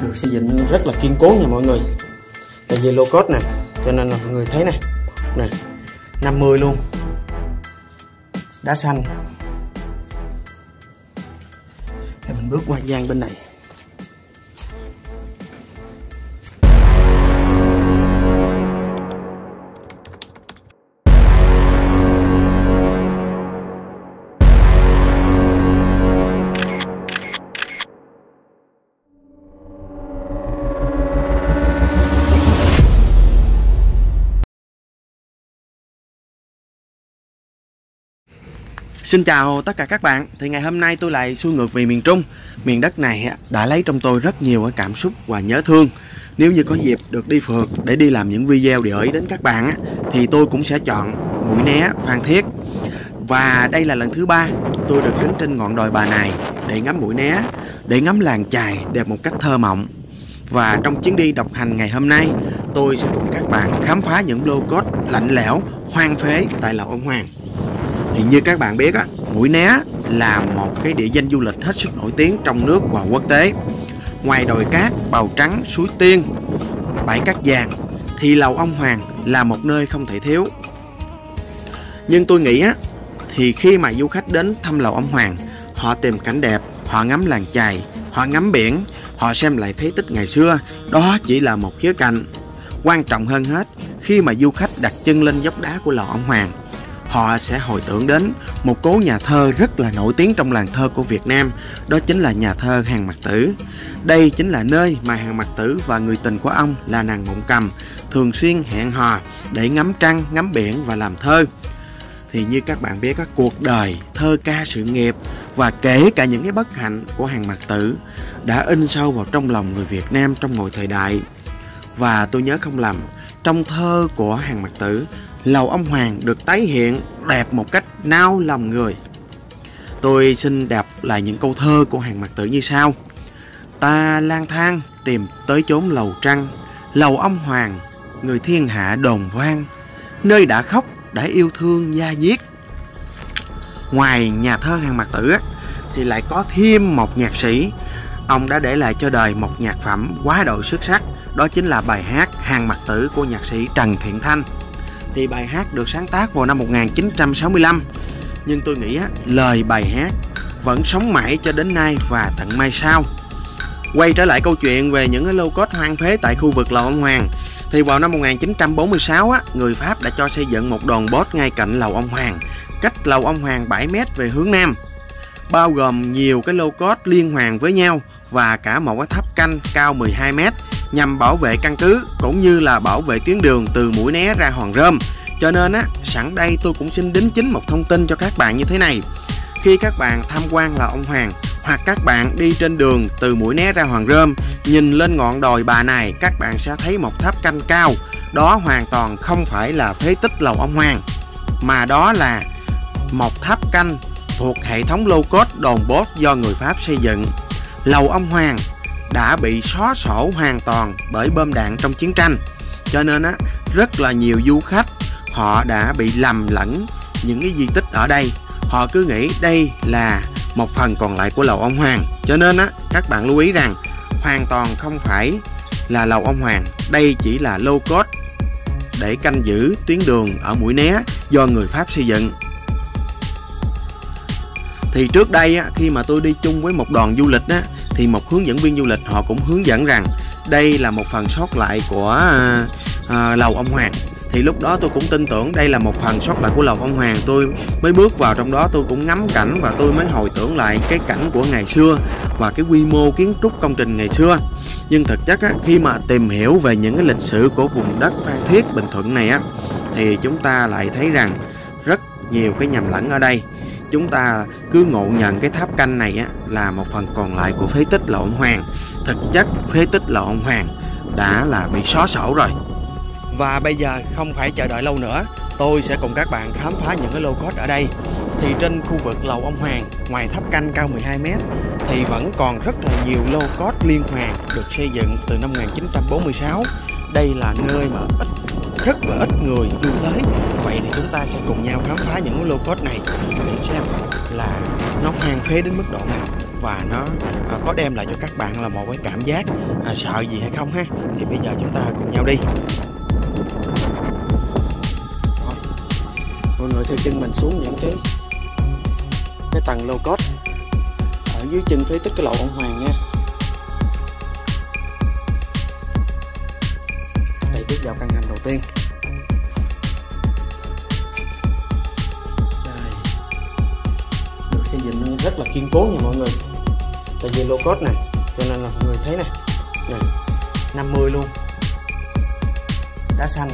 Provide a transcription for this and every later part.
được xây dựng rất là kiên cố nha mọi người. Tại vì lô cốt nè, cho nên là mọi người thấy nè, 50 luôn, đá xanh. Để mình bước qua gian bên này. Xin chào tất cả các bạn. Thì ngày hôm nay tôi lại xuôi ngược về miền Trung. Miền đất này đã lấy trong tôi rất nhiều cảm xúc và nhớ thương. Nếu như có dịp được đi phượt để đi làm những video để gửi đến các bạn thì tôi cũng sẽ chọn Mũi Né, Phan Thiết. Và đây là lần thứ 3 tôi được đứng trên ngọn đồi Bà Nài để ngắm Mũi Né, để ngắm làng chài đẹp một cách thơ mộng. Và trong chuyến đi độc hành ngày hôm nay, tôi sẽ cùng các bạn khám phá những lô cốt lạnh lẽo, hoang phế tại Lầu Ông Hoàng. Thì như các bạn biết Mũi Né là một cái địa danh du lịch hết sức nổi tiếng trong nước và quốc tế. Ngoài đồi cát, bào trắng, suối tiên, bãi cát vàng thì Lầu Ông Hoàng là một nơi không thể thiếu. Nhưng tôi nghĩ thì khi mà du khách đến thăm Lầu Ông Hoàng, họ tìm cảnh đẹp, họ ngắm làng chài, họ ngắm biển, họ xem lại phế tích ngày xưa, đó chỉ là một khía cạnh. Quan trọng hơn hết, khi mà du khách đặt chân lên dốc đá của Lầu Ông Hoàng, họ sẽ hồi tưởng đến một cố nhà thơ rất là nổi tiếng trong làng thơ của Việt Nam, đó chính là nhà thơ Hàn Mặc Tử. Đây chính là nơi mà Hàn Mặc Tử và người tình của ông là nàng Mộng Cầm thường xuyên hẹn hò để ngắm trăng, ngắm biển và làm thơ. Thì như các bạn biết, cuộc đời, thơ ca, sự nghiệp và kể cả những cái bất hạnh của Hàn Mặc Tử đã in sâu vào trong lòng người Việt Nam trong mọi thời đại. Và tôi nhớ không lầm, trong thơ của Hàn Mặc Tử, Lầu Ông Hoàng được tái hiện đẹp một cách nao lòng người. Tôi xin đọc lại những câu thơ của Hàn Mặc Tử như sau. Ta lang thang tìm tới chốn lầu trăng, Lầu Ông Hoàng, người thiên hạ đồn vang, nơi đã khóc, đã yêu thương da diết. Ngoài nhà thơ Hàn Mặc Tử thì lại có thêm một nhạc sĩ. Ông đã để lại cho đời một nhạc phẩm quá độ xuất sắc, đó chính là bài hát Hàn Mặc Tử của nhạc sĩ Trần Thiện Thanh. Thì bài hát được sáng tác vào năm 1965. Nhưng tôi nghĩ lời bài hát vẫn sống mãi cho đến nay và tận mai sau. Quay trở lại câu chuyện về những cái lô cốt hoang phế tại khu vực Lầu Ông Hoàng, thì vào năm 1946 người Pháp đã cho xây dựng một đồn bốt ngay cạnh Lầu Ông Hoàng, cách Lầu Ông Hoàng 7 m về hướng Nam, bao gồm nhiều cái lô cốt liên hoàn với nhau và cả một cái tháp canh cao 12 m nhằm bảo vệ căn cứ cũng như là bảo vệ tuyến đường từ Mũi Né ra Hòn Rơm. Cho nên sẵn đây tôi cũng xin đính chính một thông tin cho các bạn như thế này. Khi các bạn tham quan Lầu Ông Hoàng hoặc các bạn đi trên đường từ Mũi Né ra Hòn Rơm, nhìn lên ngọn đồi Bà Nài, các bạn sẽ thấy một tháp canh cao. Đó hoàn toàn không phải là phế tích Lầu Ông Hoàng, mà đó là một tháp canh thuộc hệ thống lô cốt đồn bốt do người Pháp xây dựng. Lầu Ông Hoàng đã bị xóa sổ hoàn toàn bởi bom đạn trong chiến tranh. Cho nên rất là nhiều du khách họ đã bị lầm lẫn những cái di tích ở đây. Họ cứ nghĩ đây là một phần còn lại của Lầu Ông Hoàng. Cho nên các bạn lưu ý rằng hoàn toàn không phải là Lầu Ông Hoàng. Đây chỉ là lô cốt để canh giữ tuyến đường ở Mũi Né do người Pháp xây dựng. Thì trước đây khi mà tôi đi chung với một đoàn du lịch thì một hướng dẫn viên du lịch họ cũng hướng dẫn rằng đây là một phần sót lại của Lầu Ông Hoàng. Thì lúc đó tôi cũng tin tưởng đây là một phần sót lại của Lầu Ông Hoàng. Tôi mới bước vào trong đó, tôi cũng ngắm cảnh và tôi mới hồi tưởng lại cái cảnh của ngày xưa và cái quy mô kiến trúc công trình ngày xưa. Nhưng thực chất khi mà tìm hiểu về những cái lịch sử của vùng đất Phan Thiết, Bình Thuận này thì chúng ta lại thấy rằng rất nhiều cái nhầm lẫn ở đây. Chúng ta cứ ngộ nhận cái tháp canh này là một phần còn lại của phế tích Lầu Ông Hoàng. Thực chất phế tích Lầu Ông Hoàng đã là bị xóa sổ rồi. Và bây giờ không phải chờ đợi lâu nữa, tôi sẽ cùng các bạn khám phá những cái lô cốt ở đây. Thì trên khu vực Lầu Ông Hoàng, ngoài tháp canh cao 12 m thì vẫn còn rất là nhiều lô cốt liên hoàn được xây dựng từ năm 1946. Đây là nơi mà rất là ít người lui tới. Vậy thì chúng ta sẽ cùng nhau khám phá những cái lô cốt này để xem là nó hoang phế đến mức độ nào. và nó có đem lại cho các bạn là một cái cảm giác sợ gì hay không ha. Thì bây giờ chúng ta cùng nhau đi. Rồi, mọi người theo chân mình xuống những cái tầng lô cốt ở dưới chân phế tích cái lộ ông Hoàng nha. Đây, bước vào căn hầm đầu tiên. Đây, được xây dựng rất là kiên cố nha mọi người. Tại vì lô cốt này cho nên là mọi người thấy nè, này 50 luôn, đá xanh.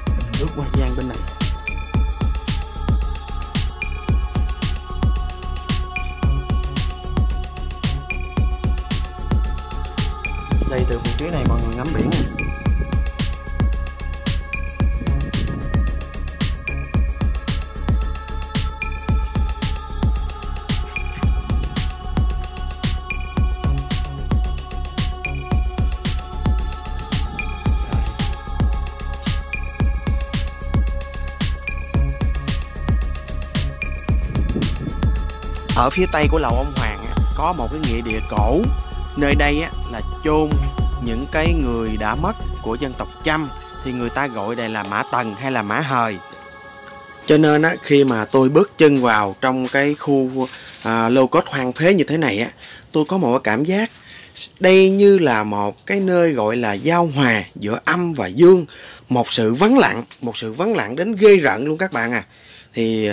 Mình bước qua gian bên này. Đây, từ vị trí này mọi người ngắm biển nè. Ở phía tây của lầu ông Hoàng có một cái nghĩa địa cổ. Nơi đây là chôn những cái người đã mất của dân tộc Chăm, thì người ta gọi đây là mã tần hay là mã hời. Cho nên khi mà tôi bước chân vào trong cái khu lô cốt hoang phế như thế này tôi có một cái cảm giác đây như là một cái nơi gọi là giao hòa giữa âm và dương, một sự vắng lặng đến ghê rợn luôn các bạn à. Thì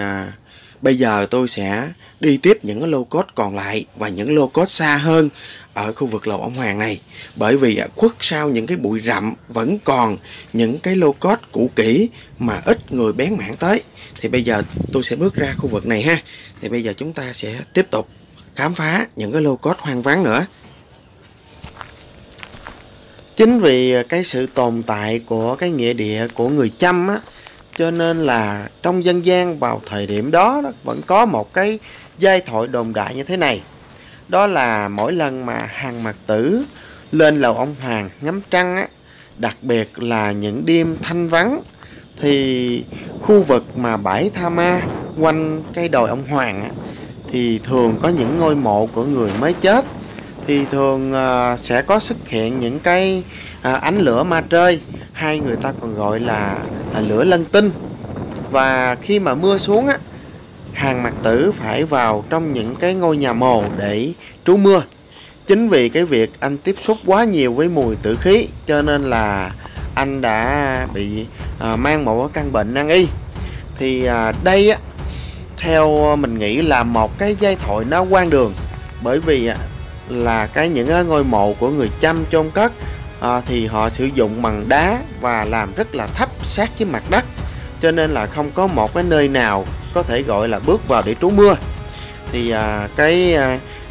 bây giờ tôi sẽ đi tiếp những cái lô cốt còn lại và những lô cốt xa hơn ở khu vực lầu ông Hoàng này. Bởi vì khuất sau những cái bụi rậm vẫn còn những cái lô cốt cũ kỹ mà ít người bén mảng tới. Thì bây giờ tôi sẽ bước ra khu vực này ha. Thì bây giờ chúng ta sẽ tiếp tục khám phá những cái lô cốt hoang vắng nữa. Chính vì cái sự tồn tại của cái nghĩa địa của người Chăm cho nên là trong dân gian vào thời điểm đó vẫn có một cái giai thoại đồn đại như thế này. Đó là mỗi lần mà hàng mạt tử lên lầu ông Hoàng ngắm trăng đặc biệt là những đêm thanh vắng, thì khu vực mà bãi Tha Ma quanh cái đồi ông Hoàng thì thường có những ngôi mộ của người mới chết. Thì thường sẽ có xuất hiện những cái ánh lửa ma trơi, hay người ta còn gọi là lửa lân tinh. Và khi mà mưa xuống hàng mạt tử phải vào trong những cái ngôi nhà mồ để trú mưa. Chính vì cái việc anh tiếp xúc quá nhiều với mùi tử khí cho nên là anh đã bị mang một căn bệnh nan y. Thì đây theo mình nghĩ là một cái giai thoại nó hoang đường. Bởi vì là những ngôi mộ của người Chăm chôn cất thì họ sử dụng bằng đá và làm rất là thấp sát với mặt đất, cho nên là không có một cái nơi nào có thể gọi là bước vào để trú mưa. Thì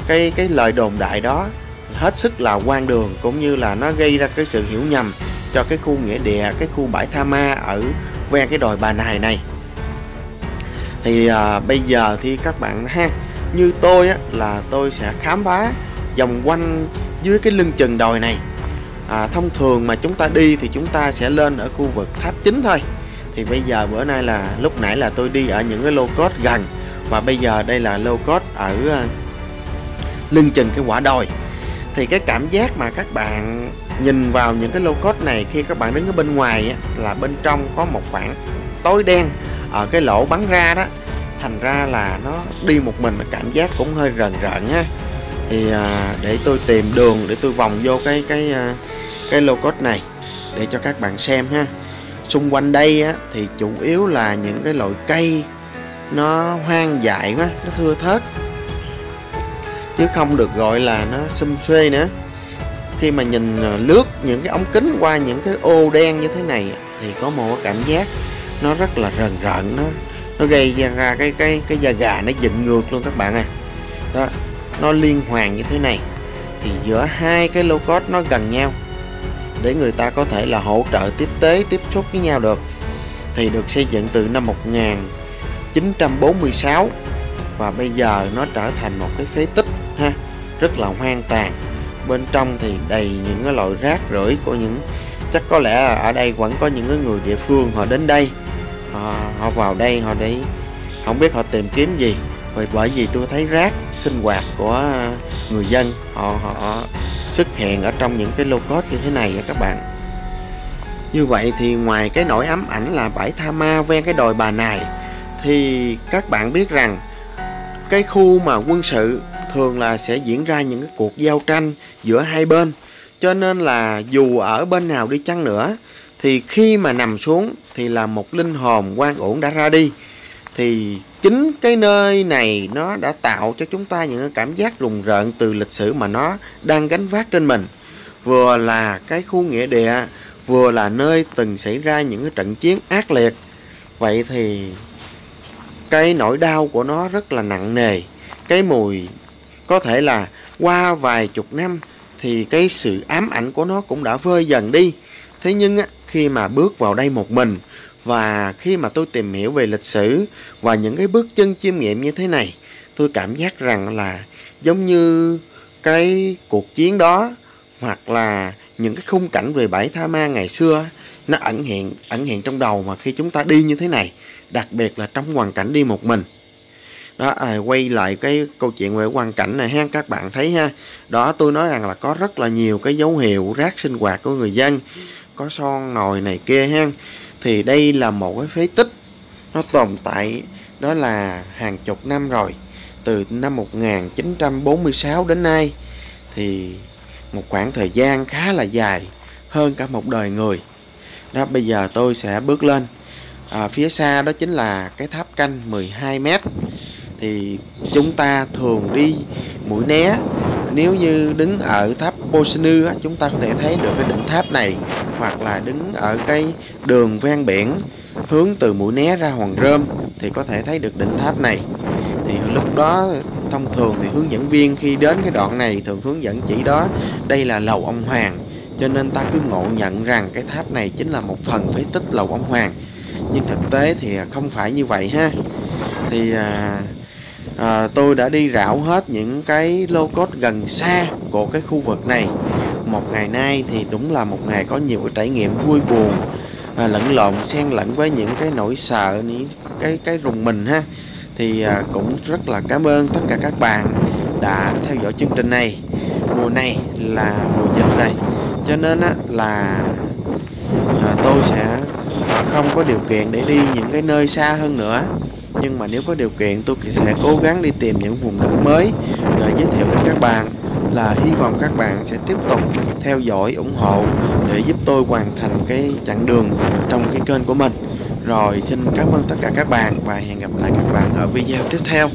cái lời đồn đại đó hết sức là hoang đường, cũng như là nó gây ra cái sự hiểu nhầm cho cái khu nghĩa địa, cái khu bãi Tha Ma ở ven cái đồi Bà Nài này. Thì bây giờ thì các bạn như tôi là tôi sẽ khám phá vòng quanh dưới cái lưng chừng đồi này. Thông thường mà chúng ta đi thì chúng ta sẽ lên ở khu vực tháp chính thôi. Thì bây giờ lúc nãy là tôi đi ở những cái lô cốt gần, và bây giờ đây là lô cốt ở lưng chừng cái quả đồi. Thì cái cảm giác mà các bạn nhìn vào những cái lô cốt này khi các bạn đứng ở bên ngoài là bên trong có một khoảng tối đen ở cái lỗ bắn ra đó, thành ra là nó đi một mình cảm giác cũng hơi rợn rợn ha. Thì để tôi tìm đường để tôi vòng vô cái lô cốt này để cho các bạn xem ha. Xung quanh đây thì chủ yếu là những cái loại cây nó hoang dại quá, nó thưa thớt, chứ không được gọi là nó sum xuê nữa. Khi mà nhìn lướt những cái ống kính qua những cái ô đen như thế này thì có một cảm giác nó rất là rợn rợn, nó gây ra cái da gà nó dựng ngược luôn các bạn ơi. Đó, nó liên hoàn như thế này thì giữa hai cái lô cốt nó gần nhau để người ta có thể là hỗ trợ tiếp tế, tiếp xúc với nhau được. Thì được xây dựng từ năm 1946 và bây giờ nó trở thành một cái phế tích ha, rất là hoang tàn. Bên trong thì đầy những cái loại rác rưởi của chắc có lẽ là ở đây vẫn có những cái người địa phương họ đến đây, họ vào đây họ để không biết họ tìm kiếm gì, Bởi vì tôi thấy rác sinh hoạt của người dân họ xuất hiện ở trong những cái lô cốt như thế này các bạn. Như vậy thì ngoài cái nỗi ám ảnh là bãi tha ma ven cái đồi Bà Nài, thì các bạn biết rằng cái khu mà quân sự thường là sẽ diễn ra những cái cuộc giao tranh giữa hai bên. Cho nên là dù ở bên nào đi chăng nữa, thì khi mà nằm xuống thì là một linh hồn oan uổng đã ra đi. Thì chính cái nơi này nó đã tạo cho chúng ta những cái cảm giác rùng rợn từ lịch sử mà nó đang gánh vác trên mình. Vừa là cái khu nghĩa địa, vừa là nơi từng xảy ra những cái trận chiến ác liệt. Vậy thì cái nỗi đau của nó rất là nặng nề. Cái mùi có thể là qua vài chục năm thì cái sự ám ảnh của nó cũng đã vơi dần đi. Thế nhưng khi mà bước vào đây một mình, và khi mà tôi tìm hiểu về lịch sử và những cái bước chân chiêm nghiệm như thế này, tôi cảm giác rằng là giống như cái cuộc chiến đó, hoặc là những cái khung cảnh về bãi tha ma ngày xưa, nó ẩn hiện trong đầu mà khi chúng ta đi như thế này, đặc biệt là trong hoàn cảnh đi một mình. Đó, quay lại cái câu chuyện về hoàn cảnh này ha, các bạn thấy ha. Đó, tôi nói rằng là có rất là nhiều cái dấu hiệu rác sinh hoạt của người dân, có son nồi này kia ha. Thì đây là một cái phế tích, nó tồn tại đó là hàng chục năm rồi, từ năm 1946 đến nay, thì một khoảng thời gian khá là dài, hơn cả một đời người. Đó, bây giờ tôi sẽ bước lên. Phía xa đó chính là cái tháp canh 12 m. Thì chúng ta thường đi Mũi Né, nếu như đứng ở tháp Pô-Sư-nư chúng ta có thể thấy được cái đỉnh tháp này, hoặc là đứng ở cái đường ven biển hướng từ Mũi Né ra Hòn Rơm thì có thể thấy được đỉnh tháp này. Thì lúc đó thông thường thì hướng dẫn viên khi đến cái đoạn này thường hướng dẫn chỉ đó đây là lầu ông Hoàng, cho nên ta cứ ngộ nhận rằng cái tháp này chính là một phần phế tích lầu ông Hoàng. Nhưng thực tế thì không phải như vậy ha. Thì tôi đã đi rảo hết những cái lô cốt gần xa của cái khu vực này. Một ngày nay thì đúng là một ngày có nhiều cái trải nghiệm vui buồn, lẫn lộn xen lẫn với những cái nỗi sợ, những cái rùng mình ha. Thì cũng rất là cảm ơn tất cả các bạn đã theo dõi chương trình này. Mùa này là mùa dịch rồi, cho nên là tôi sẽ không có điều kiện để đi những cái nơi xa hơn nữa. Nhưng mà nếu có điều kiện tôi sẽ cố gắng đi tìm những vùng đất mới để giới thiệu đến các bạn. Là hy vọng các bạn sẽ tiếp tục theo dõi, ủng hộ để giúp tôi hoàn thành cái chặng đường trong cái kênh của mình. Rồi xin cảm ơn tất cả các bạn và hẹn gặp lại các bạn ở video tiếp theo.